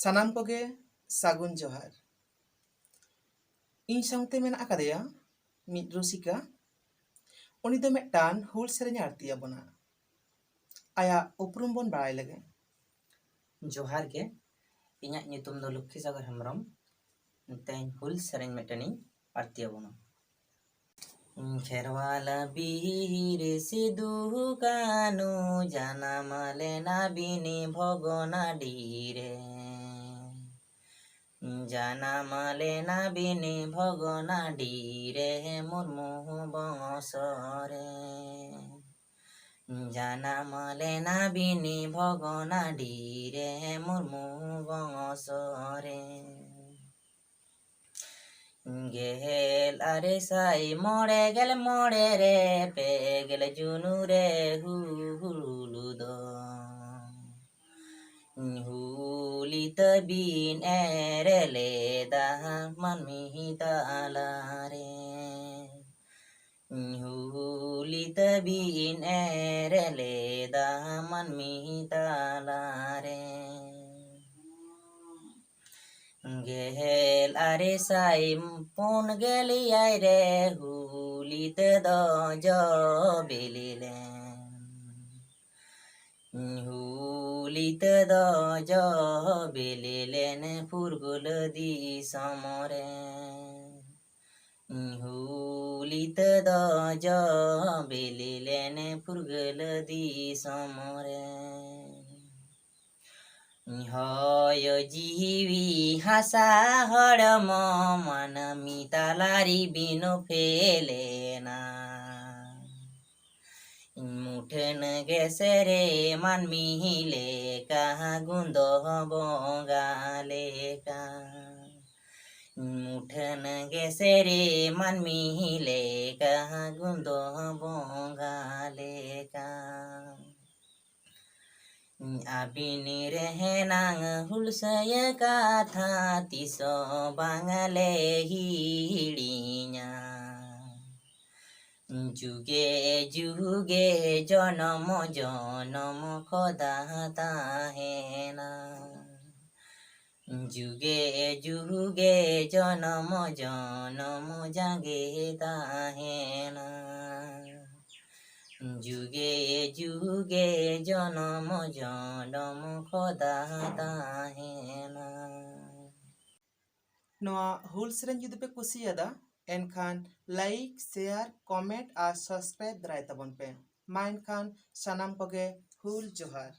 ᱥᱟᱱᱟᱢ ᱠᱚᱜᱮ ᱥᱟᱹᱜᱩᱱ ᱡᱚᱦᱟᱨ। ᱤᱧ ᱥᱟᱶᱛᱮ ᱢᱮᱱᱟᱜ ᱟᱠᱟᱫᱮᱭᱟ ᱢᱤᱫ ᱨᱩᱥᱤᱠᱟ। ᱩᱱᱤ ᱫᱚ ᱢᱤᱫᱴᱟᱝ ᱦᱩᱞ ᱥᱮᱨᱮᱧᱮ ᱟᱬᱛᱤ ᱟᱵᱚᱱᱟ। ᱟᱭᱟᱜ ᱩᱯᱨᱩᱢ ᱵᱚᱱ ᱵᱟᱲᱟᱭ ᱞᱮᱜᱮ। ᱡᱚᱦᱟᱨ ᱜᱮ, ᱤᱧᱟᱹᱜ ᱧᱩᱛᱩᱢ ᱫᱚ ᱞᱚᱠᱠᱷᱤ ᱥᱟᱜᱚᱨ ᱦᱮᱢᱵᱨᱚᱢ। ᱛᱮᱦᱮᱧ ᱦᱩᱞ ᱥᱮᱨᱮᱧ ᱢᱤᱫᱴᱮᱱᱤᱧ ᱟᱬᱛᱤ ᱟᱵᱚᱱᱟ। ᱠᱷᱮᱨᱣᱟᱞ ᱵᱤᱨ ᱥᱤᱫᱩ ᱠᱟᱹᱱᱩ ᱡᱟᱱᱟᱢ ᱞᱮᱱᱟ ᱵᱤᱱ ᱵᱷᱚᱜᱽᱱᱟᱰᱤ ᱨᱮ। ᱡᱟᱱᱟᱢ ᱞᱮᱱᱟ ᱵᱤᱱ ᱵᱷᱚᱜᱽᱱᱟᱰᱤ ᱨᱮ ᱢᱩᱨᱢᱩ ᱵᱚᱝᱥᱚ ᱨᱮ। জানাম লেনা বিনি ভগনাডি রে মুর্মু বংশরে। গেল আরে সাই মরে গেল মরে রে পে গেল জুনু রে হুলুদ। হুলিত বিন এরেলে দামান মিহিতালা রে। হুলিত বিন এরেলে দামান মিহিতালা রে। গেল আরে সাই পুন গেলি আই রে হুলিত দজ বেলিলেন। হুলিত দজ বেলিলেন ফুরগুল দিসমরে। হুলিত দজ বেলিলেন ফুরগুল দিসমরে। হয় জিবি হাসা হড়ম মন মিতালারি বিনু ফেলে না। মুঠেন গেছে রে মান মিহিলে কাহা গুন্দ বঙ্গালে কা। মুঠেন গেছে রে মান মিহিলে কাহা গুন্দ বঙ্গালে কা। আবিনি রেহেনাং হুলসয় কাথা তিস বাঙালে হিড়িয়া। যুগে যুগে জনম জনম খোদা তাহেনা। যুগে যুগে জনম জনম জাগে তাহেনা। যুগে যুগে জনম জনম খোদা তাহেনা। ᱱᱚᱣᱟ ᱦᱩᱞ ᱥᱮᱨᱮᱧ ᱡᱩᱫᱤ ᱯᱮ ᱠᱩᱥᱤᱭᱟᱫᱟ ᱮᱱᱠᱷᱟᱱ ᱞᱟᱭᱤᱠ, ᱥᱮᱭᱟᱨ, ᱠᱚᱢᱮᱱᱴ ᱟᱨ ᱥᱟᱵᱥᱠᱨᱟᱭᱤᱵ ᱫᱟᱨᱟᱭ ᱛᱟᱵᱚᱱ ᱯᱮ। ᱢᱟ ᱮᱱᱠᱷᱟᱱ ᱥᱟᱱᱟᱢ ᱠᱚᱜᱮ ᱦᱩᱞ ᱡᱚᱦᱟᱨ।